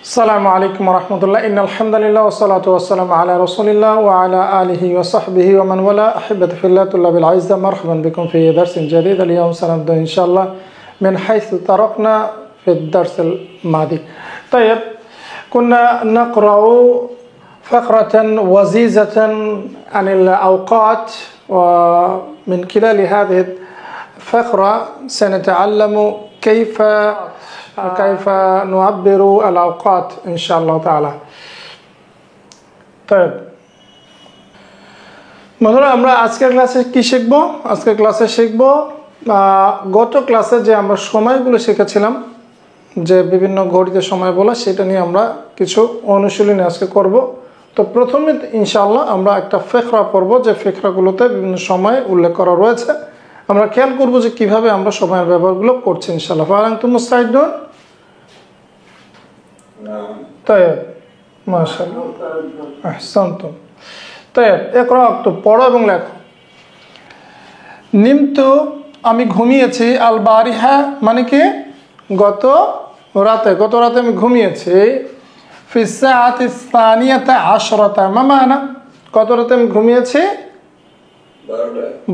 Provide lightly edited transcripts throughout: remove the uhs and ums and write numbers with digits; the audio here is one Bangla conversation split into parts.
السلام عليكم ورحمة الله. إن الحمد لله والصلاة والسلام على رسول الله وعلى آله وصحبه ومن والاه. أحبتي في الله طلاب العزة، مرحبا بكم في درس جديد. اليوم سنبدأ إن شاء الله من حيث تركنا في الدرس الماضي. طيب، كنا نقرأ فقرة وزيزة عن الأوقات، ومن خلال هذه الفقرة سنتعلم كيف نعبر الأوقات إن شاء الله تعالى. طيب বন্ধুরা, আমরা আজকের ক্লাসে কি শিখব? আজকের ক্লাসে শিখব গত ক্লাসে যে আমরা সময়গুলো শিখেছিলাম, যে বিভিন্ন ঘড়িতে সময় বলা, সেটা নিয়ে আমরা কিছু অনুশীলনী আজকে করব। তো প্রথমে ইনশাআল্লাহ আমরা একটা ফিকরা পড়ব, যে ফিকরাগুলোতে বিভিন্ন সময় উল্লেখ করা রয়েছে। আমরা খেয়াল করব যে কিভাবে আমরা সময়ের ব্যবহারগুলো করছি ইনশাআল্লাহ। ফাআনতুম মুস্তাইদুন? طيب মাশাআল্লাহ, আহসানতুম। طيب ইকরা, তো পড়ো এবং লেখো। নিমতু, আমি ঘুমিয়েছি। আল বারিহা মানে কি? গত রাতে আমি ঘুমিয়েছি। ফি সাআতি সানিয়াতা আশরাতা, মা মানা? কত রাতে আমি ঘুমিয়েছি?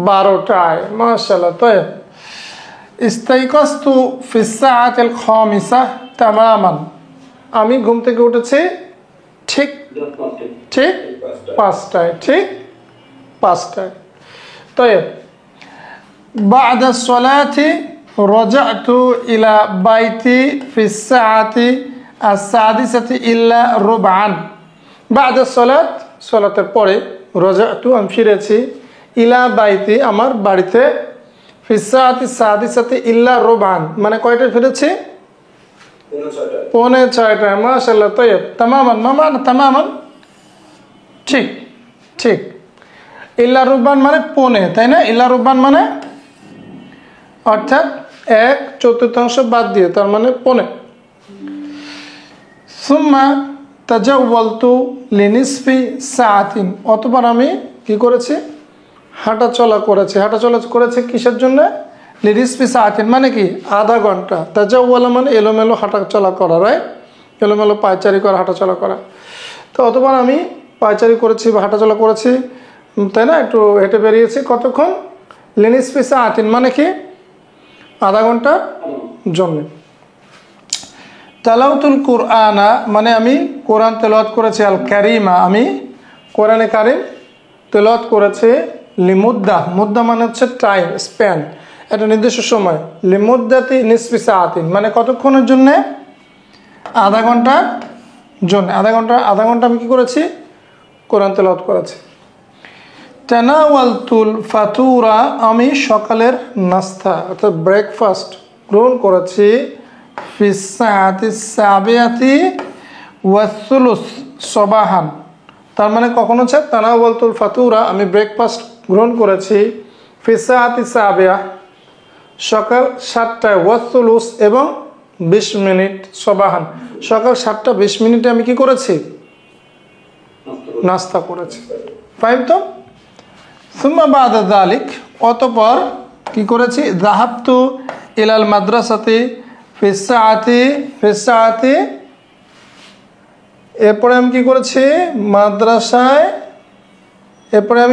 12টায়। মাশাআল্লাহ। طيب ইস্তাইকাস্তু ফি সাআতিল খামিসা তামামান, আমি ঘুম থেকে উঠেছি ঠিক 5টায়। ঠিক 5টায়। طيب بعد الصلاة رجعت إلى بيتي في الساعة السادسة إلا ربعا। بعد الصلاة, সলাতের পরে, রজাতু আমি ফিরেছি, ইলা বাইতি আমার বাড়িতে, ফি الساعة السادسة إلا ربعا মানে কয়টায় ফিরেছি? 5:45। মাশাআল্লাহ। طيب তামামান, মামা তামামান, ঠিক ঠিক। ইল্লা রুবান মানে পৌনে, তাই না? ইল্লা রুবান মানে অর্থাৎ 1/4 বাদ দিয়ে, তার মানে পৌনে। সুম্মা তাজাওয়ালতু লিনিসফি সাআতিন, অতঃপর আমি কি করেছি? হাঁটাচলা করেছি কিসের জন্য? লিনিসফি সাআতিন মানে কি? আধা ঘন্টা। তাজাওয়ালা মানে এলোমেলো হাঁটাচলা করা, রাইট? এলোমেলো পায়চারি করা, হাঁটাচলা করা। তো অতঃপর আমি পায়চারি করেছি বা হাঁটাচলা করেছি, তাই না? একটু হেঁটে বেরিয়েছি। কতক্ষণ? লিনিসফি সাআতিন মানে কি? আধা ঘন্টার জন্য। তালাওতুল কুরআনা মানে আমি কোরআন তেলাওয়াত করেছি। আল কারিমা, আমি কোরআনে কারিম তেলাওয়াত করেছি। লিমুদ্দা, মুদ্দা মানে হচ্ছে টাইম, স্প্যান, একটা নির্দিষ্ট সময়। লিমুদ্দাতি নিসফি সাআতিন মানে কতক্ষণের জন্য? আধা ঘন্টার জন্য। আধা ঘন্টা আমি কি করেছি? কোরআন তেলাওয়াত করেছি। তানাওয়ালতুল ফাতুরা, আমি সকালের নাস্তা অর্থাৎ ব্রেকফাস্ট গ্রহণ করেছি। ফি সাআতি সাবিয়াতি ওয়াস সুলুস সবাহান, তার মানে কখন হচ্ছে? তানাওয়ালতুল ফাতুরা, আমি ব্রেকফাস্ট গ্রহণ করেছি। ফি সাআতি সাবিয়া সকাল 7টায়, ওয়াস সুলুস এবং 20 মিনিট, সবাহান সকাল 7টা 20 মিনিটে আমি কি করেছি? নাস্তা করেছি। ফাইন। তো সুম্মা বাদা যালিক, অতঃপর কি করেছি? যাহাবতু ইলাল মাদ্রাসাতি ফি সাআতি, এরপরে আমি কি করেছি? আমি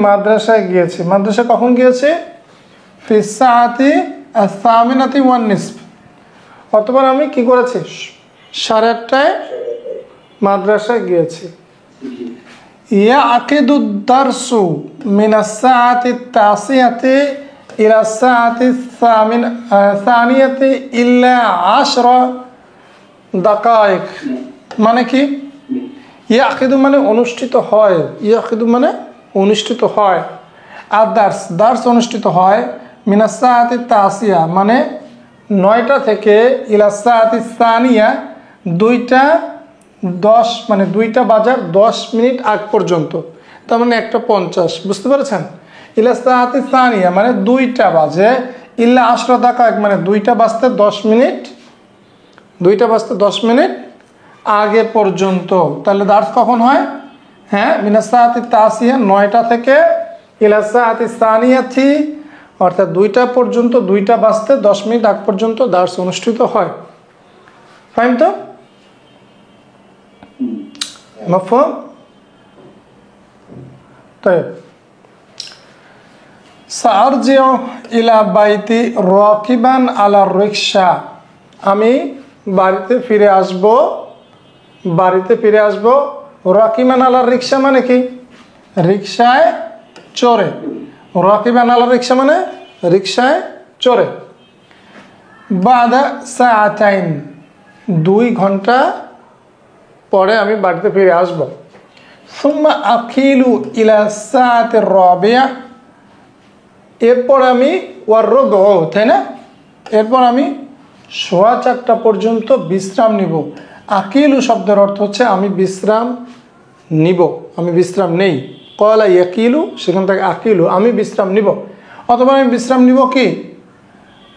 মাদ্রাসায় গিয়েছি। মাদ্রাসায় কখন গিয়েছি? ফি সাআতি আস-সামিনাতি ওয়ান নিসফ, অতঃপর আমি কি করেছি? 8:30টায় মাদ্রাসায় গিয়েছি। ইয়াকিদুদ দারসু মিনাস সাআতি তাসিয়াতি ইলা সাআতি সানিয়াতি ইল্লা 10 দাকায়েক মানে কি? ইয়াকিদু মানে অনুষ্ঠিত হয়। আর দার্স অনুষ্ঠিত হয়। মিনাস সাআতি তাসিয়া মানে 9টা থেকে, ইলা সাআতি সানিয়া 2:10 মানে 2টা বাজার 10 মিনিট আগ পর্যন্ত, তার মানে 1:50। বুঝতে পেরেছেন? ইলা সাআতি সানিয়া মানে 2টা বাজে, ইল্লা 10 দাকায়েক মানে 2টা বাজতে 10 মিনিট আগে পর্যন্ত। তাহলে দার্স কখন হয়? হ্যাঁ, মিনাস সাআতি তাসিয়া 9টা থেকে, ইলা সাআতি সানিয়াতি অর্থাৎ 2টা পর্যন্ত, 2টা বাজতে 10 মিনিট আগ পর্যন্ত দার্স অনুষ্ঠিত হয়। ফাহিম তো? মাফহুম? طيب سأرجع إلى بيتي راكبا على الركشة। আমি বাড়িতে ফিরে আসব রাকিবান আলার রিক্সা মানে কি? রিক্সায় চড়ে। রাকিবান আলার রিক্সা মানে রিক্সায় চড়ে। বাদা সাআতাইন, 2 ঘন্টা পরে আমি বাড়িতে ফিরে আসব। সুম্মা আকিলু ইলা সাআতির রাবিয়া, এরপর আমি তাই না, এরপর আমি 4:15 পর্যন্ত বিশ্রাম নিব। আকিলু শব্দের অর্থ হচ্ছে আমি বিশ্রাম নিব, আমি বিশ্রাম নেই। কয়লা ইয়াকিলু, সেখান থেকে আকিলু, আমি বিশ্রাম নিব। অথবা আমি বিশ্রাম নিব কি?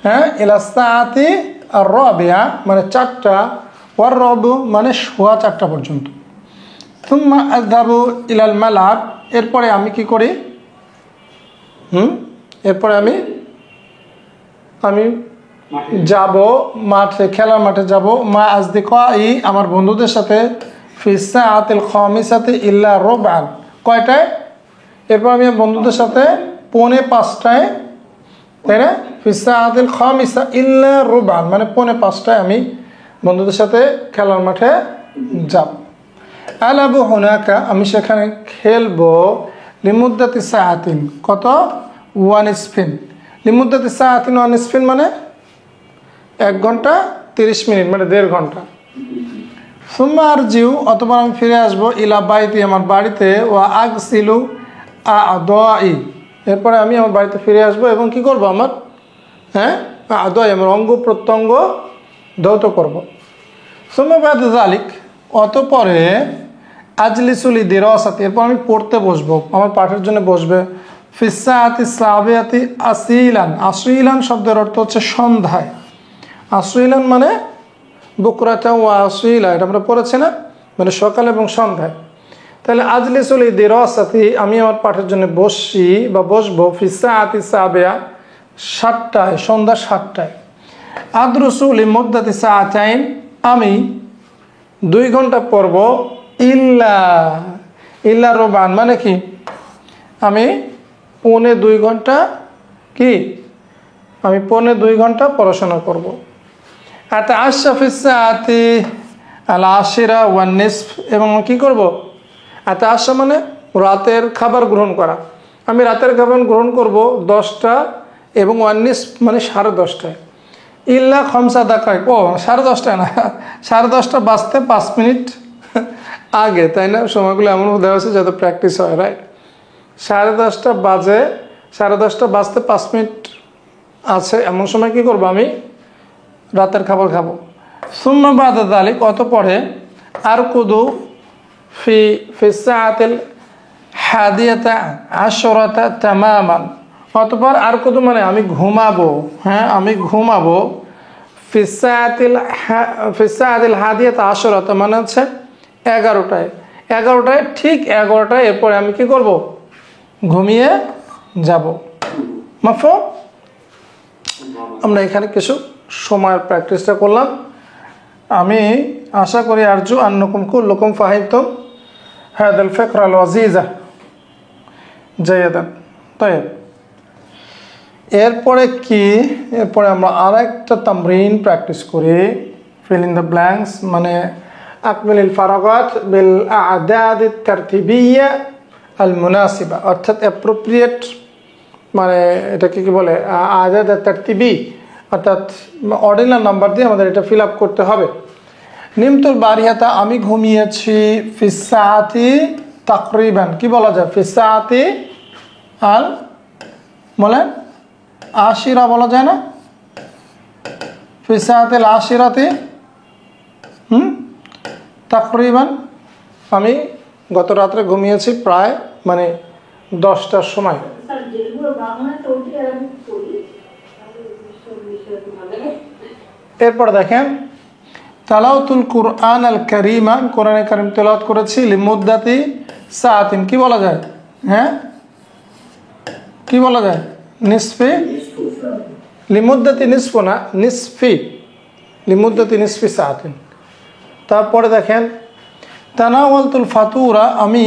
হ্যাঁ, ইলা সাআতি আর রাবিয়া মানে 4টা, ওয়ার রবু মানে 4:15 পর্যন্ত। সুম্মা আযহাবু ইলাল মালাব, এরপরে আমি কি করি? এরপরে আমি যাব মাঠে, খেলার মাঠে যাব। মা আসদিকাই, আমার বন্ধুদের সাথে। ফি সাআতিল খামিসাতি ইল্লা রুবআন, কয়টায়? এরপর আমি বন্ধুদের সাথে 4:45টায়, তাই না? ফি সাআতিল খামিসা ইল্লা রুবআন মানে 4:45টায় আমি বন্ধুদের সাথে খেলার মাঠে যাব। আলাবু হুনাকা, আমি সেখানে খেলবো। লিমুদ্দাতি সাআতিন, কত? 1 স্পিন। লিমুদ্দাতি সাআতিন 1 স্পিন মানে 1 ঘন্টা 30 মিনিট মানে 1.5 ঘন্টা। সুম্মা আরজিউ, অথবা আমি ফিরে আসবো। ইলা বাইতি, আমার বাড়িতে। ওয়া আগসিলু আ'দাই, এরপরে আমি আমার বাড়িতে ফিরে আসবো এবং কি করব? আমার আ'দাই, আমার অঙ্গ প্রত্যঙ্গ ধৌত করব। সুম্মা বাদ যালিক, অতঃপরে আজলিসু লিদিরাসাতি, এরপর আমি পড়তে বসবো, আমার পাঠের জন্য বসবে। ফিস সাআতি সাবিয়াতি আসিলান, আসিলান শব্দের অর্থ হচ্ছে সন্ধ্যায়। আসিলান মানে বুকরাতা ওয়া আসিলা, এটা আমরা পড়েছি না, মানে সকাল এবং সন্ধ্যায়। তাহলে আজলিসু লিদিরাসাতি, আমি আমার পাঠের জন্য বসবো। ফিস সাআতি সাবিয়া, 7টায়, সন্ধ্যা 7টায়। আদরুসু লিমুদ্দাতি সাআতাইন, আমি 2 ঘন্টা পড়ব। ইল্লা রুবআন মানে কি? আমি 2.25 ঘন্টা কি? আমি 2.25 ঘন্টা পড়াশোনা করব। আতাআশা ফিস সাআতি আল আশিরা ওয়ান নিসফ, এবং কি করব? আতাআশা মানে রাতের খাবার গ্রহণ করা। আমি রাতের খাবার গ্রহণ করব 10টা এবং ওয়ান নিসফ মানে 10:30টায়। ইল্লা খামসা দাকাইক, 10:30টায় না, 10:30টা বাজতে 5 মিনিট আগে, তাই না? সময়গুলো এমন দেওয়া হয়েছে যাতে প্র্যাকটিস হয়, রাইট? 10:30টা বাজে, 10:30টা বাজতে 5 মিনিট আছে, এমন সময় কি করবো? আমি রাতের খাবার খাবো। সুম্মা বাদা যালিক, অতঃপরে আরকুদু ফি সাআতিল হাদিয়াতা আশরাতা তামামান, অতঃপর আরকুদু মানে আমি ঘুমাবো। হ্যাঁ, আমি ঘুমাবো। ফি সাআতিল হাদিয়াতা আশরাতা মানে হচ্ছে 11টায়, ঠিক 11টায়। এরপরে আমি কি করব? ঘুমিয়ে যাব। মাফহুম? আমরা এখানে কিছু সময়ের প্র্যাকটিসটা করলাম। আমি আশা করি আরজু আন্নাকুম কুল্লুকুম ফাহিমতুম হাদাল ফিকরা আল ওয়াজিজা জাইয়াদান। তাইব, এরপরে কি? এরপরে আমরা আরেকটা তামরিন প্র্যাকটিস করি। ফিল ইন দ্য ব্ল্যাঙ্কস মানে আকমিল ফারাগাত বিল আ'দাদ তারতিবিয়া আল মুনাসিবা, অর্থাৎ অ্যাপ্রোপ্রিয়েট মানে এটাকে কি বলে? আ'দাদ তারতিবি, অর্থাৎ অর্ডিনাল নাম্বার দিয়ে আমাদের এটা ফিল আপ করতে হবে। নিমতুল বারিহাতা, আমি ঘুমিয়েছি। ফিস সাআতি তাকরিবান, কি বলা যায়? ফিস সাআতি আল বলেন আশিরা বলা যায় না? ফিস সাআতিল আশিরাতি তাকরিবান, আমি গত রাত্রে ঘুমিয়েছি প্রায় মানে 10টার সময়। এরপর দেখেন তালাওতুল কুরআন আল কারীমা, কোরআনে কারীম তেলাওয়াত করেছি। লিমুদ্দাতি সাআতিন, কি বলা যায়? হ্যাঁ, কি বলা যায়? নিসফি লিমুদ্দাতি নিসফু না, নিসফি লিমুদ্দাতি নিসফি সাআতিন। তারপরে দেখেন তানাওয়ালতুল ফাতুরা, আমি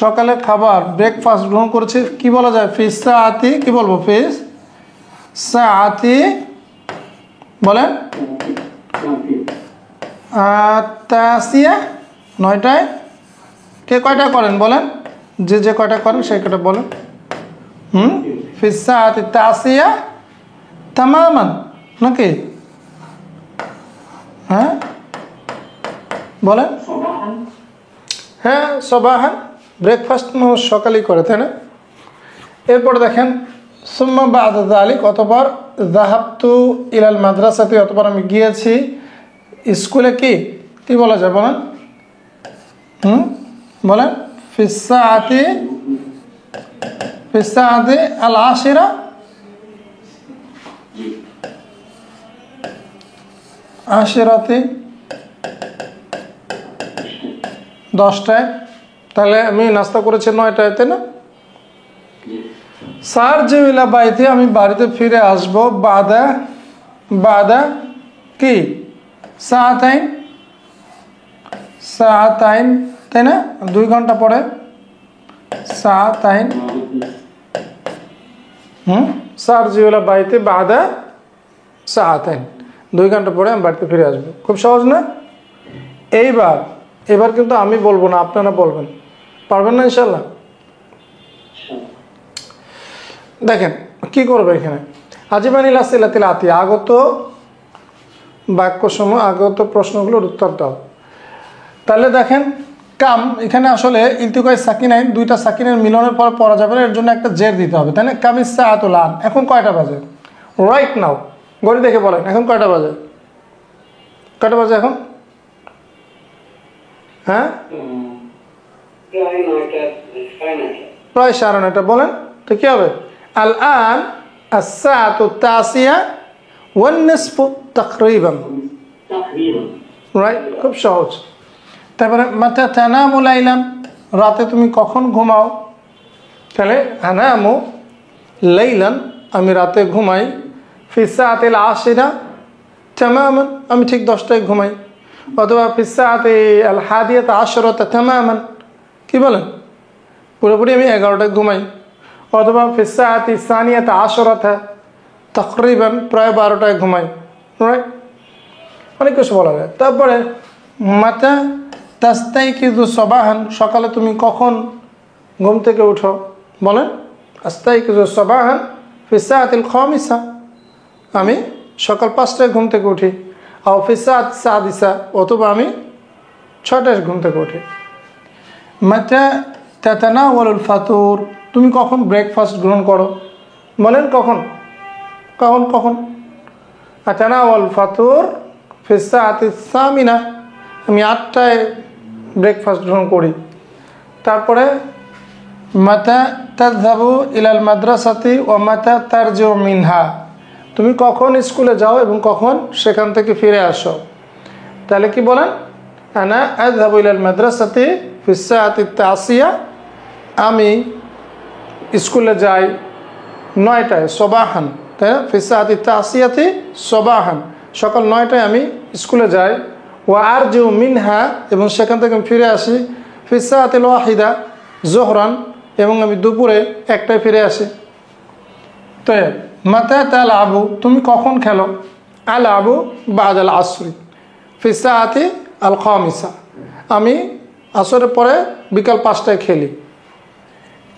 সকালে খাবার ব্রেকফাস্ট গ্রহণ করেছি। কি বলা যায়? ফিস সাআতি, কি বলবো? ফিস সাআতি বলেন তাসিয়া, 9টায়। কে কয়টা করেন বলেন? যে কয়টা করেন সেই কয়টা বলেন। ফিস সাআতি তাসিয়া তামামান, নাকি? হ্যাঁ বলেন। হ্যাঁ সবাহান, ব্রেকফাস্ট মানুষ সকালেই করে, তাই না? এরপর দেখেন সুম্মা বা'দা যালিক, অতঃপর যাহাবতু ইলাল মাদ্রাসাতি, অতঃপর আমি গিয়েছি স্কুলে। কি বলা যায় বলেন? বলেন ফিস সাআতি আল আশিরা, আশিরাতে 10টায়। তাহলে আমি নাস্তা করেছি 9টায়, তাই না? সারজিউ ইলা বাইতি, আমি বাড়িতে ফিরে আসব। বাদা কি সাআতাইন, তাই না? 2 ঘন্টা পরে সাআতাইন। সারজিউ ইলা বাইতি বাদা সাআতাইন, 2 ঘন্টা পরে আমি বাড়িতে ফিরে আসবো। খুব সহজ না? এবার কিন্তু আমি বলবো না, আপনারা বলবেন। পারবেন না ইনশাল্লাহ? দেখেন কি করবে এখানে। আজিবানিল আসিলাতিল আতি, আগত বাক্যসমূহ, আগত প্রশ্নগুলোর উত্তর দাও। তাহলে দেখেন কাম, এখানে আসলে ইলতিকাই সাকিনাইন, 2টা সাকিনের মিলনের পর পড়া যাবে না, এর জন্য একটা জের দিতে হবে, তাই না? কামিস সাআতুল আন, এখন কয়টা বাজে? রাইট নাও ঘড়ি দেখে বলেন, এখন কয়টা বাজে? কয়টা বাজে এখন? হ্যাঁ প্রায় 9:30 বলেন তো কি হবে? আল আন আস-সাআতু তাসিয়া ওয়ান নিসফু তাকরিবান, রাইট? খুব সহজ। তারপরে মাতা তানামু লাইলান, রাতে তুমি কখন ঘুমাও? তাহলে আনামু লাইলান, আমি রাতে ঘুমাই। ফি সাআতিল আশিরা তামামান, আমি ঠিক 10টায় ঘুমাই। অথবা ফি সাআতি আল হাদিয়াতা আশরাতা তামামান, কি বলেন? পুরোপুরি আমি 11টায় ঘুমাই। অথবা ফি সাআতি সানিয়াতা আশরাতা তাকরিবান, প্রায় 12টায় ঘুমাই, রাইট? অনেক কিছু বলা যায়। তারপরে মাতা তাস্তাইকিযু সাবাহান, সকালে তুমি কখন ঘুম থেকে উঠো? বলেন আস্তাইকিযু সাবাহান ফি সাআতিল খামিসা, আমি সকাল 5টায় ঘুম থেকে উঠি। আও ফি সাআতি সাদিসা, অথবা আমি 6টায় ঘুম থেকে উঠি। মাতা তাতানাওয়ালুল ফাতুর, তুমি কখন ব্রেকফাস্ট গ্রহণ করো? বলেন কখন কখন কখন? তাতানাওয়াল ফাতুর ফি সাআতি সামিনা, আমি 8টায় ব্রেকফাস্ট গ্রহণ করি। তারপরে মাতা তাযহাবু ইলাল মাদ্রাসাতি ওয়া মাতা তারজিউ মিনহা, তুমি কখন স্কুলে যাও এবং কখন সেখান থেকে ফিরে আসো? তাহলে কি বলেন? আনা আযহাবু ইলাল মাদ্রাসাতি ফি সাআতি তাসিয়া, আমি স্কুলে যাই 9টায় সবাহান, তাই না? ফি সাআতি তাসিয়াতি সবাহান, সকাল 9টায় আমি স্কুলে যাই। ওয়া আরজিউ মিনহা, এবং সেখান থেকে আমি ফিরে আসি। ফি সাআতিল ওয়াহিদা জোহরান, এবং আমি দুপুরে 1টায় ফিরে আসি। তো মাতা তালআবু, তুমি কখন খেলো? আলআবু বা'দাল আসরি ফি সাআতি আল খামিসা, আমি আসরের পরে বিকাল 5টায় খেলি।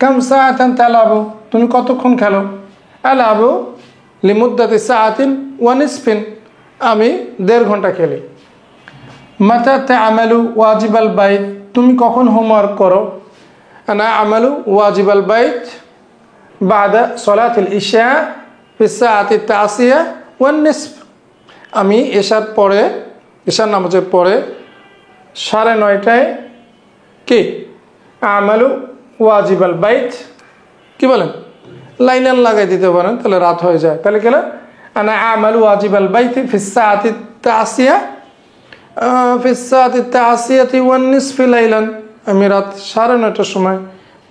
কাম সাআতান তালআবু, তুমি কতক্ষণ খেলো? আলআবু লিমুদ্দাতি সাআতিন ওয়া নিসফিন, আমি 1.5 ঘন্টা খেলি। মাতা তা'মালু ওয়াজিবাল বাইত, তুমি কখন হোমওয়ার্ক করো? আনা আমালু ওয়াজিবাল বাইত বা'দা সলাতিল ইশা ফি সাআতি তাসিয়া ওয়ান নিসফ, আমি এশার নামাজের পরে 9:30টায় কি আমালু ওয়াজিবাল বাইত, কি বলেন? লাইনান লাগাই দিতে পারেন, তাহলে রাত হয়ে যায়। তাহলে গেলে আনা আমালু ওয়াজিবাল বাইত ফি সাআতি তাসিয়া ফি সাআতি তাসিয়াতি ওয়ান নিসফি লাইলান, আমি রাত 9:30টার সময়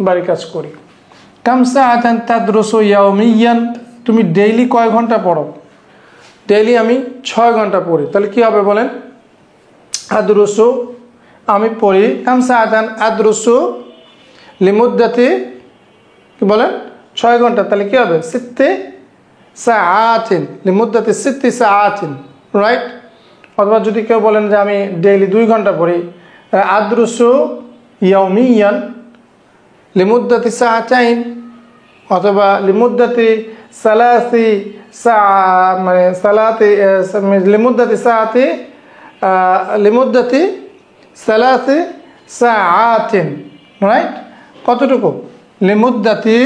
বাড়ি কাজ করি। কাম সাআতান তাদরুসু ইয়াওমিয়ান, তুমি ডেইলি কয় ঘন্টা পড়ো? ডেইলি আমি 6 ঘন্টা পড়ি। তাহলে কি হবে বলেন? আদরুসু, আমি পড়ি, কাম সাআতান আদরুসু লিমুদ্দাতি, কি বলেন? 6 ঘন্টা। তাহলে কি হবে? সিত্তি সাআতিন লিমুদ্দাতি সিত্তি সাআতিন, রাইট? অথবা যদি কেউ বলেন যে আমি ডেইলি 2 ঘন্টা পড়ি, আদরুসু ইয়াওমিয়ান লিমুদ্দাতি সাআতাইন, অথবা লিমুদ্দাতি সালাসি মানে সালাতি লিমুদ্দাতি সাআতি লিমুদ্দাতি সালাসি সাআতিন, রাইট? কতটুকু? লিমুদ্দাতি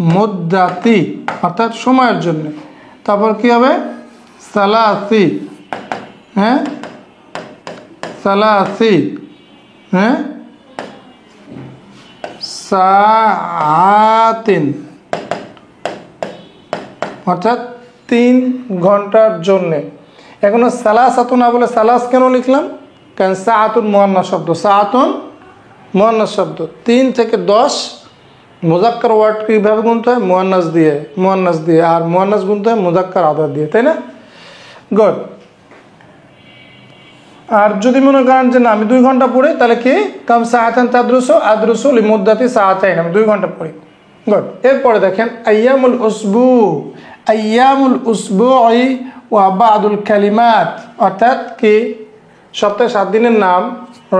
লিমুদ্দাতি অর্থাৎ সময়ের জন্য। তারপর কি হবে? সালাসি, হ্যাঁ, সালাসি, হ্যাঁ, সাআতিন, অর্থাৎ 3 ঘন্টার জন্যে। এখনো সালাসাতু না বলে সালাস কেন লিখলাম? কারণ সাআতুন মুয়ান্নাস শব্দ, সাআতুন মুয়ান্নাস শব্দ। 3 থেকে 10 মুজাক্কার ওয়ার্ড কীভাবে গুনতে হয়? মুয়ান্নাস দিয়ে, আর মুয়ান্নাস গুনতে হয় মুজাক্কার আদার দিয়ে, তাই না? গুড। আর যদি মনে করেন যে না আমি 2 ঘন্টা পড়ি, তাহলে কি? কাম সাআতান তাদরুসু আদরুসু লিমুদ্দাতি সাআতাইন, আমি 2 ঘন্টা পড়ি। গুড। এরপরে দেখেন আইয়ামুল উসবুই ওয়া বাদুল কালিমাত, অর্থাৎ কি? সপ্তাহে 7 দিনের নাম,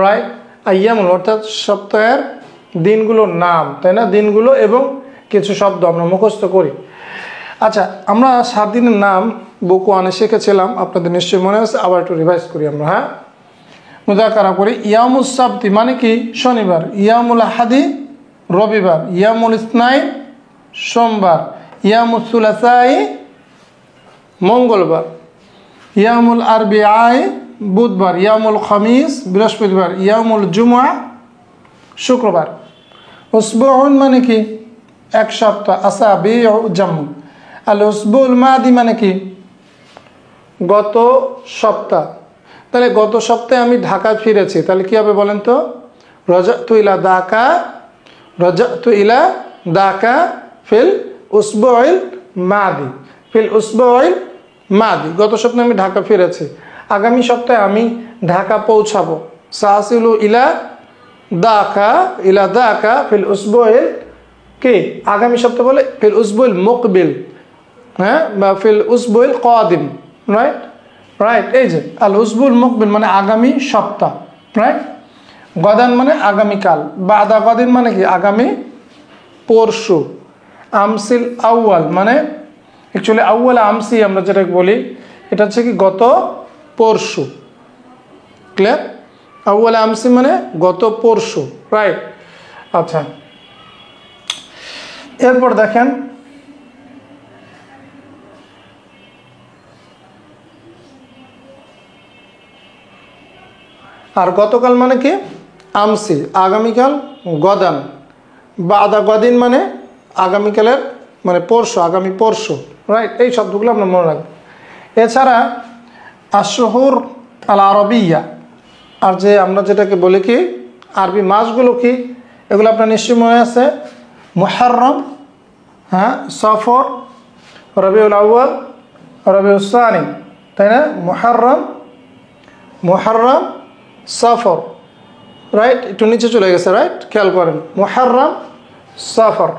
রাইট? আইয়ামুল অর্থাৎ সপ্তাহের দিনগুলোর নাম, তাই না? দিনগুলো এবং কিছু শব্দ আমরা মুখস্থ করি। আচ্ছা, আমরা 7 দিনের নাম বুক 1-এ শিখেছিলাম, আপনাদের নিশ্চয়ই মনে আছে। আবার একটু রিভাইজ করি আমরা, হ্যাঁ, মুযাকারা করি। ইয়ামুস সাবতি মানে কি? শনিবার। ইয়ামুল আহাদি রবিবার। ইয়ামুল ইসনাইন সোমবার। ইয়ামুল সুলাসাই মঙ্গলবার। ইয়ামুল আরবিআই বুধবার। ইয়ামুল খামিস বৃহস্পতিবার। ইয়ামুল জুমআ শুক্রবার। উসবুউন মানে কি? 1 সপ্তাহ। আসাবিউ জামু। আল উসবুল মাদি মানে কি? গত সপ্তাহ। তাহলে গত সপ্তাহে আমি ঢাকায় ফিরেছি, তাহলে কি হবে বলেন তো? রাজাতু ইলা দাকা ফিল উসবুইল মাদি। গত সপ্তাহে আমি ঢাকা ফিরেছি, আগামী সপ্তাহে আমি ঢাকা পৌঁছাবো। সাসিলু ইলা দাকা ফিল উসবুইল, কি? আগামী সপ্তাহে বলে ফিল উসবুইল মুকবিল, হ্যাঁ, বা ফিল উসবুইল কাদিম, রাইট? এই যে আল উসবুল মুকবিল মানে আগামী সপ্তাহ, রাইট? গদান মানে আগামীকাল। বাদা গদিন মানে কি? আগামী পরশু। আমসিল আউয়াল মানে অ্যাকচুয়ালি আউয়াল আমসি আমরা যেটা বলি, এটা হচ্ছে কি? গত পরশু। ক্লিয়ার? আউয়াল আমসি মানে গত পরশু, রাইট? আচ্ছা, এরপর দেখেন আর গতকাল মানে কি? আমসি, আগামীকাল। গদান, বাদা গদিন মানে আগামীকালের মানে পরশু, আগামী পরশু, রাইট? এই শব্দগুলো আমরা মনে রাখবো। এছাড়া আশহুর আল আরবিয়া, আর যে আমরা যেটাকে বলি কি আরবি মাসগুলো কি, এগুলো আপনার নিশ্চয়ই মনে আছে। মুহররম, হ্যাঁ, সফর, রবিউল আউয়াল, রবিউল সানি, তাই না? মুহররম, সফর, রাইট? একটু নিচে চলে গেছে, রাইট? খেয়াল করেন। মুহররম, সফর,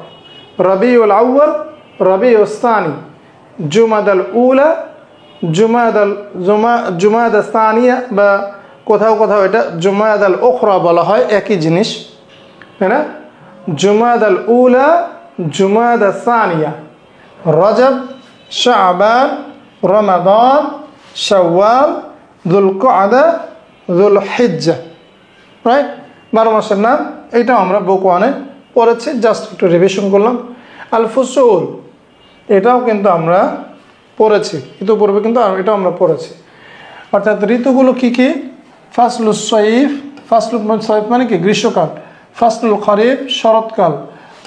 রবিউল আউয়াল, রবিউল সানি, জুমাদাল উলা, জুমাদা সানিয়া, বা কোথাও কোথাও এটা জুমাদাল উখরা বলা হয়, একই জিনিস, তাই না? জুমাদাল উলা, জুমাদা সানিয়া, রজব, শাবান, রমাদান, শাওয়াল, যুলকআদা, যুলহিজ্জা, রাইট? 12 মাসের নাম। এইটাও আমরা বুক 1-এ পড়েছি, জাস্ট একটু রিভিশন করলাম। আল ফুসুল, এটাও কিন্তু আমরা পড়েছি, ইতিপূর্বে কিন্তু এটাও আমরা পড়েছি। অর্থাৎ ঋতুগুলো কি কি? ফাসলুস সয়ফ, ফাসলুল সয়ফ মানে কি? গ্রীষ্মকাল। ফাসলুল খরিফ, শরৎকাল।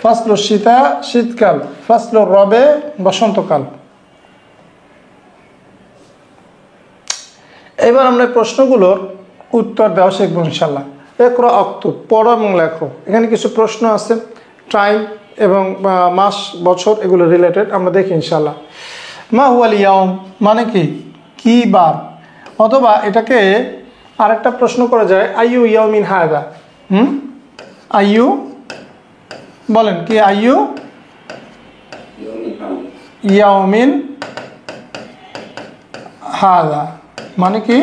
ফাসলুল শীতা, শীতকাল। ফাসলুল রবে, বসন্তকাল। এবার আমরা প্রশ্নগুলোর উত্তর দেওয়া শিখব ইনশাল্লাহ। ইকরা আক্তুব, পড়ো এবং লেখো। এখানে কিছু প্রশ্ন আছে, টাইম এবং মাস বছর এগুলো রিলেটেড, আমরা দেখি ইনশাআল্লাহ। মা হুয়াল ইয়াউম মানে কি বার, অথবা এটাকে আরেকটা প্রশ্ন করা যায়, আইয়ু ইয়াউমিন হাদা। আইয়ু বলেন কি, আইয়ু ইয়াউমিন হাদা মানে কি,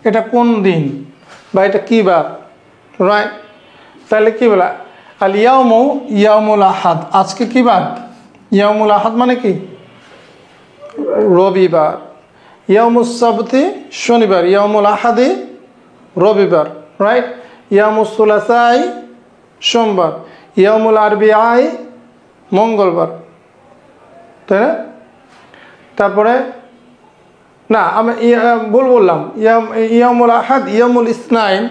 এটা কোন দিন বা এটা কি বার, রাইট? তাহলে কি বলা, আল ইয়াউমু ইয়াউমুল আহাদ, আজকে কি বার? ইয়াউমুল আহাদ মানে কি রবিবার। ইয়াউমুস সাবতি শনিবার, ইয়াউমুল আহাদি রবিবার, রাইট? ইয়াউমুস সুলাসাই সোমবার, ইয়াউমুল আরবিআই মঙ্গলবার, তাই না? তারপরে না আমি ভুল বললাম, ইয়াউমুল আহাদ ইয়াউমুল ইসনাইন,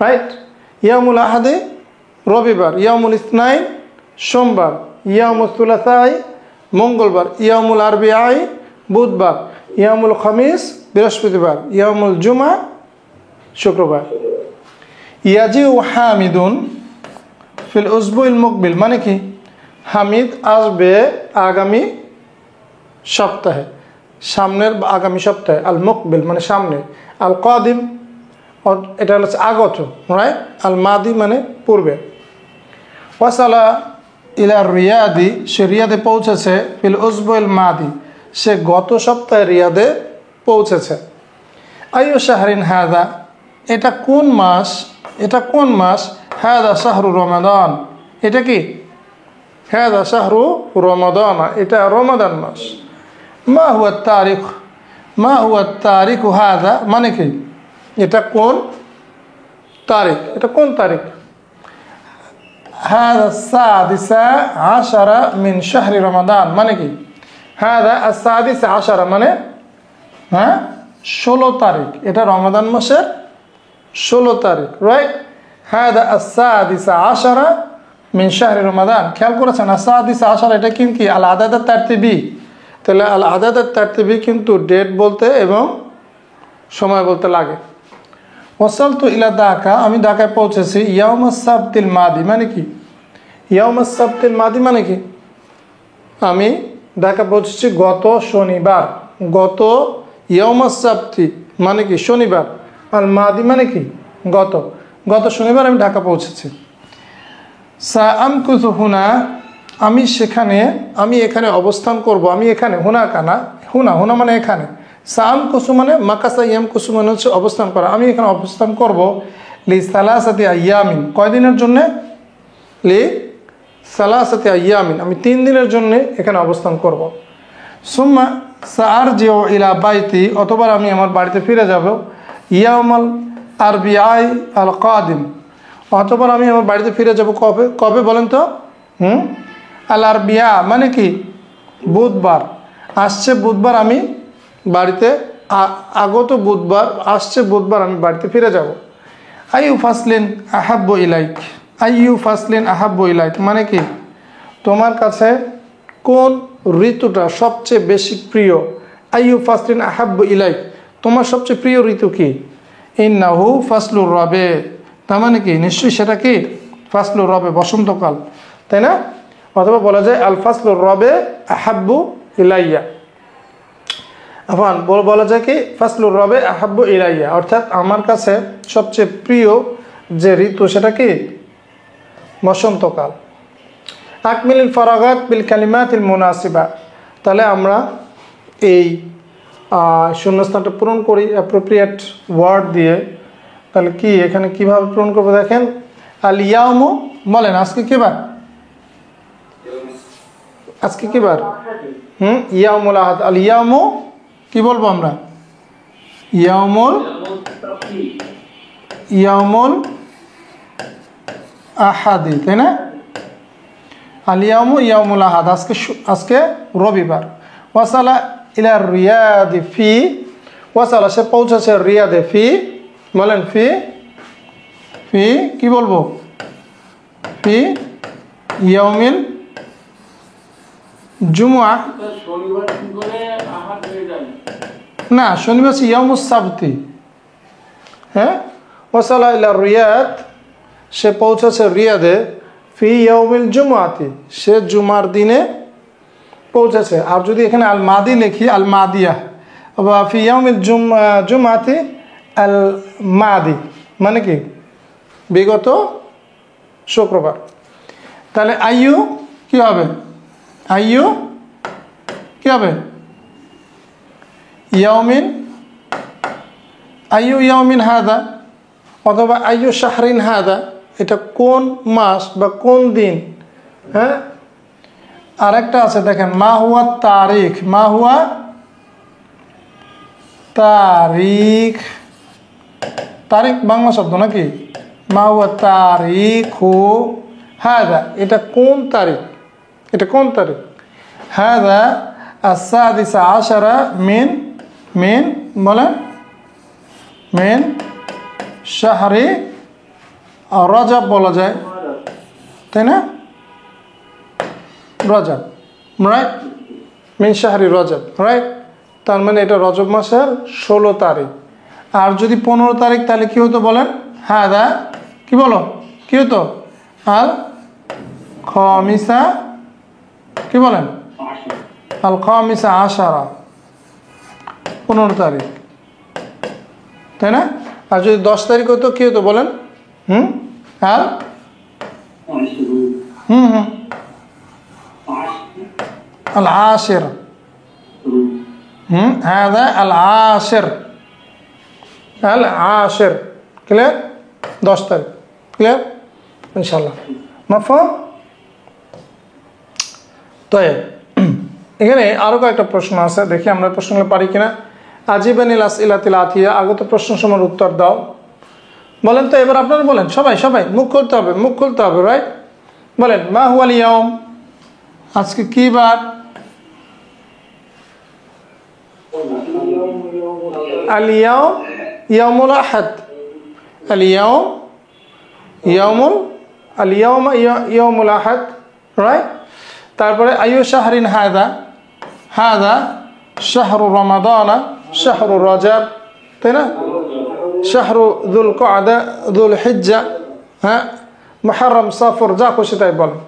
রাইট? ইয়াউমুল আহাদে রবিবার, ইয়াউমুল ইসনাইন সোমবার, ইয়াউমুল সুলাসাই মঙ্গলবার, ইয়াউমুল আরবিআই বুধবার, ইয়াউমুল খামিস বৃহস্পতিবার, ইয়াউমুল জুমা শুক্রবার। ইয়াজিউ হামিদুন ফিল উসবুইল মুকবিল মানে কি, হামিদ আসবে আগামী সপ্তাহে, সামনের আগামী সপ্তাহে। আল মুকবিল মানে সামনে, আল কাদিম এটা হচ্ছে আগত, রাইট? আল মাদি মানে পূর্বে। ওয়াসালা ইলা রিয়াদি, সে রিয়াদে পৌঁছেছে, ফিল উসবুইল মাদি সে গত সপ্তাহে রিয়াদে পৌঁছেছে। আইয়ু শাহরিন হাদা, এটা কোন মাস, এটা কোন মাস? হাদা শাহরু রমাদান, এটা কি হাদা শাহরু রমাদান, এটা রমাদান মাস। মা হুয়া তারিখ, মা হুয়া তারিখ হাদা মানে কি, এটা কোন তারিখ, এটা কোন তারিখ? হাদা সাদিসা আশারা মিন শাহরি রমাদান মানে কি, হাদা সাদিসা আশারা মানে 16 তারিখ, এটা রমাদান মাসের 16 তারিখ, রাইট? হাদা সাদিসা আশারা মিন শাহরি রমাদান, খেয়াল করেছেন সাদিসা আশারা এটা কিন্তু কি আল আদাদ তারতিবি, তাহলে আল আদাদ তারতিবি কিন্তু ডেট বলতে এবং সময় বলতে লাগে। ওয়াসালতু ইলা ঢাকা, আমি ঢাকায় পৌঁছেছি। ইয়াউমাস সাবতিল মাদি মানে কি, ইয়াউমাস সাবতিল মাদি মানে কি, আমি ঢাকা পৌঁছেছি গত শনিবার, গত ইয়াউমাস সাবতি মানে কি শনিবার, আর মাদি মানে কি গত, গত শনিবার আমি ঢাকা পৌঁছেছি। সাআমকুসু হুনা, আমি সেখানে, আমি এখানে অবস্থান করব, আমি এখানে, হুনা কানা, হুনা হুনা মানে এখানে, সাম কুসু মানে মাকাসা ইয়াম কুসু মানে হচ্ছে অবস্থান করা, আমি এখানে অবস্থান করব। লি সালাসাতি আইয়ামিন, কয়দিনের জন্যে? লি সালাসাতি আইয়ামিন, আমি 3 দিনের জন্য এখানে অবস্থান করব। সুম্মা সারজিউ ইলা বাইতি, অতবার আমি আমার বাড়িতে ফিরে যাব। ইয়াউমাল আরবিআই আল কাদিম, অতবার আমি আমার বাড়িতে ফিরে যাব কবে, কবে বলেন তো? আল আরবিয়া মানে কি বুধবার, আসছে বুধবার আমি বাড়িতে, আগত বুধবার, আসছে বুধবার আমি বাড়িতে ফিরে যাব। আইয়ু ফাসলিন আহাব্বু ইলাইক, আইয়ু ফাসলিন আহাব্বু ইলাইক মানে কি, তোমার কাছে কোন ঋতুটা সবচেয়ে বেশি প্রিয়? আইয়ু ফাসলিন আহাব্বু ইলাইক, তোমার সবচেয়ে প্রিয় ঋতু কি? ইন্নাহু ফাসলুর রবে, তার মানে কি নিশ্চয়ই সেটা কি ফাসলুর রবে, বসন্তকাল, তাই না? অথবা বলা যায় আল ফাসলুর রবে আহাব্বু ইলাইয়া, এখন বলা যায় কি ফাসলুর রবে আহাব্বু ইলাইয়া, অর্থাৎ আমার কাছে সবচেয়ে প্রিয় যে ঋতু সেটা কি বসন্তকাল। আকমিলিল ফারাগাত বিল কালিমাতিল মুনাসিবা, তাহলে আমরা এই শূন্যস্থানটা পূরণ করি অ্যাপ্রোপ্রিয়েট ওয়ার্ড দিয়ে। তাহলে কি এখানে কিভাবে পূরণ করবো দেখেন, আল ইয়াউমু বলেন আজকে কি বার, আজকে কি বার? ইয়াউমুল আহাদ, আল ইয়াউমু কি বলবো আমরা? ইয়াউমুল আহাদি, তাই না? আল ইয়াউমু ইয়াউমুল আহাদ, আজকে রবিবার। ওয়াসালা ইলা রিয়াদি ফি, ওয়াসালা সে পৌঁছেছে রিয়াদে, ফি বলেন ফি, ফি কি বলবো? ফি ইয়াউমিল জুমুয়া, না শনিবার ইয়াউমুস সাবতি, হ্যাঁ ওয়াসালা ইলা রিয়াদ, সে পৌঁছেছে রিয়াদে, ফি ইয়াউমিল জুমআতি, সে জুমার দিনে পৌঁছেছে। আর যদি এখানে আল মাদি লিখি, আল মাদিয়া, বা ফি ইয়াউমিল জুমআতি আল মাদি, মানে কি বিগত শুক্রবার। তাহলে আইয়ু কি হবে? আইয়ু কি হবে? ইয়াউমিন, আইয়ু ইয়াউমিন হাদা, অথবা আইয়ু শাহরিন হাদা, এটা কোন মাস বা কোন দিন। হ্যাঁ, আরেকটা আছে দেখেন, মা হুয়া তারিখ, মা হুয়া তারিখ, তারিখ বাংলা শব্দ নাকি? মা হুয়া তারিখু হাদা, এটা কোন তারিখ? এটা কোন তারিখ? হাদা আস-সাদিসা আশারা মিন, মিন বলেন, মিন শাহরি রজব বলা যায়, তাই না? রজব, রাইট, মিন শাহরি রজব, রাইট। তার মানে এটা রজব মাসের 16 তারিখ। আর যদি 15 তারিখ তাহলে কি হতো বলেন? হাদা কি বলো, কি হতো? আল খামিসা, কি বলেন? আল খামিসা আশারা, 15 তারিখ, তাই না? আর যদি 10 তারিখ হতো কি হতো বলেন? আল আল আশির, হাদা আল আশির, আল আশির, ক্লিয়ার? 10 তারিখ, ক্লিয়ার ইনশাল্লাহ, মাফহুম? তো এখানে আরো কয়েকটা প্রশ্ন আছে, দেখি আমরা প্রশ্নগুলো পারি কিনা। আজিবানিল আসইলাতিল আতিয়া, আগত প্রশ্নসমূহের উত্তর দাও। বলেন তো এবার আপনারা বলেন, সবাই সবাই মুখ খুলতে হবে, মুখ খুলতে হবে, রাইট? বলেন, মা হুয়াল ইয়াউম, আজকে কি বার? আল ইয়াউম ইয়াউমুল আহাদ, আল ইয়াউম ইয়াউমুল, আল ইয়াউম ইয়াউমুল আহাদ, রাইট? তারপরে আইয়ু শাহরিন হাদা, হাদা শাহরু রমাদানা, শাহরু রজব, তাই না? শাহরু যুল কআদা, যুল হিজ্জা, হ্যাঁ, মুহররম, সফর, যা খুশি তাই বলেন।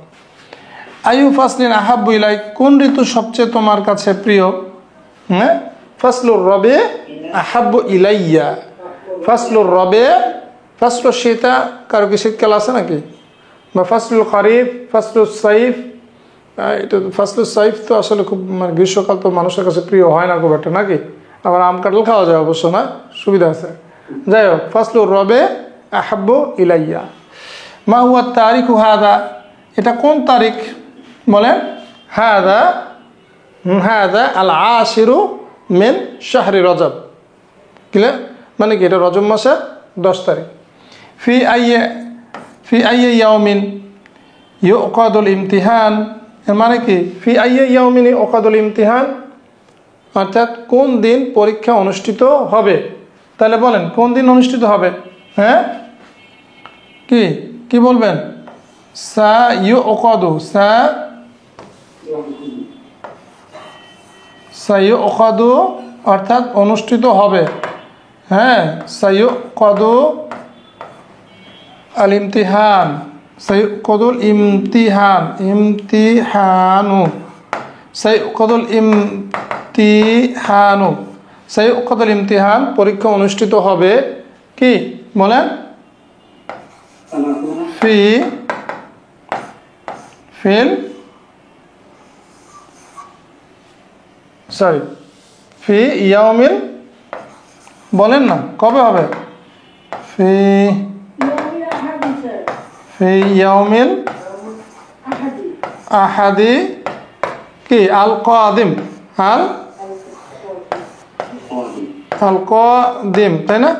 আইয়ু ফাসলিন আহাব্বু ইলাইক, কোন ঋতু সবচেয়ে তোমার কাছে প্রিয়? হ্যাঁ, ফাসলুর রবি আহাব্বু ইলাইয়া, ফাসলুর রবি, ফাসলুশ শীতা, কারো কি শীতকাল আছে নাকি? বা ফাসলুল খরিফ, ফাসলুস সাইফ, এটা ফাসলুস সাইফ তো আসলে খুব মানে গ্রীষ্মকাল তো মানুষের কাছে প্রিয় হয় না খুব একটা, নাকি? আবার আম কাঁঠাল খাওয়া যায় অবশ্য, না, সুবিধা আছে। যাই হোক, ফাসলুর রবে আহাব্বু ইলাইয়া। মা হুয়া তারিখু হাদা, এটা কোন তারিখ বলেন? হাদা, হাদা আল আশিরু মিন শাহরি রজব, ক্লিয়ার? মানে কি এটা রজব মাসের 10 তারিখ। ফি আইয়ে ইয়াউমিন ইউকাদুল ইমতিহান, এর মানে কি? ফি আইয়ে ইয়াউমিন ইউকাদুল ইমতিহান, অর্থাৎ কোন দিন পরীক্ষা অনুষ্ঠিত হবে। তাহলে বলেন কোন দিন অনুষ্ঠিত হবে? হ্যাঁ, কি কি বলবেন? সা ইউকাদু, সা ইউকাদু অর্থাৎ অনুষ্ঠিত হবে। হ্যাঁ, সা ইউকাদু আল ইমতিহান, সাইয়ুকাদুল ইমতিহান, ইমতিহানু, সাইয়ুকাদুল ইমতিহানু, সাইয়ুকাদুল ইমতিহান, পরীক্ষা অনুষ্ঠিত হবে। কি বলেন? ফি ফিল, সরি, ফি ইয়াউমিল, বলেন না কবে হবে? ফি ফি ইয়াউমিল আহাদি, কি আল কাদিম, আল কাদিম, তাই না?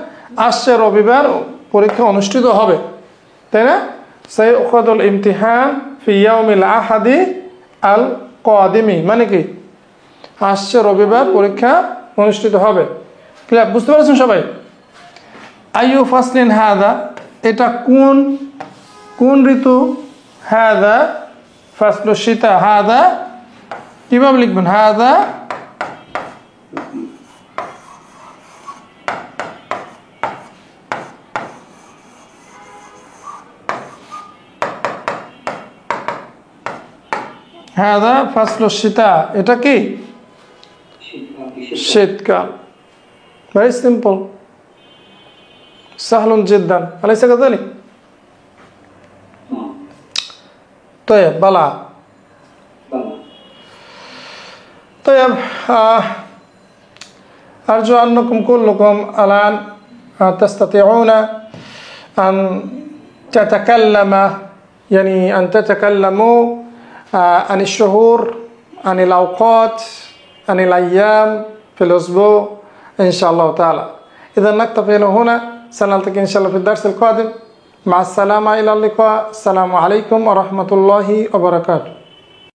আসছে রবিবার পরীক্ষা অনুষ্ঠিত হবে, তাই না? সাইয়ুকাদুল ইমতিহান ফি ইয়াউমিল আহাদি আল কাদিমি, মানে কি আসছে রবিবার পরীক্ষা অনুষ্ঠিত হবে। ক্লিয়ার? বুঝতে পারছেন সবাই? আইয়ু ফাসলিন হাদা, এটা কোন কোন ঋতু? হাদা ফাসলু শীতা, হাদা কিভাবে লিখবেন? হাদা হাদা ফাসলু শিতা, এটা কি শীতকাল। ভেরি সিম্পল, সাহলুন জিদ্দান, আলাইসা কাযালিক? طيب بلى. طيب أرجو أنكم كلكم الآن تستطيعون أن تتكلم، يعني أن تتكلموا عن الشهور، عن الأوقات، عن الأيام في الأسبوع إن شاء الله تعالى. إذا نكتفي هنا، سنلتقي إن شاء الله في الدرس القادم. مع السلامة، إلى اللقاء. السلام عليكم ورحمة الله وبركاته.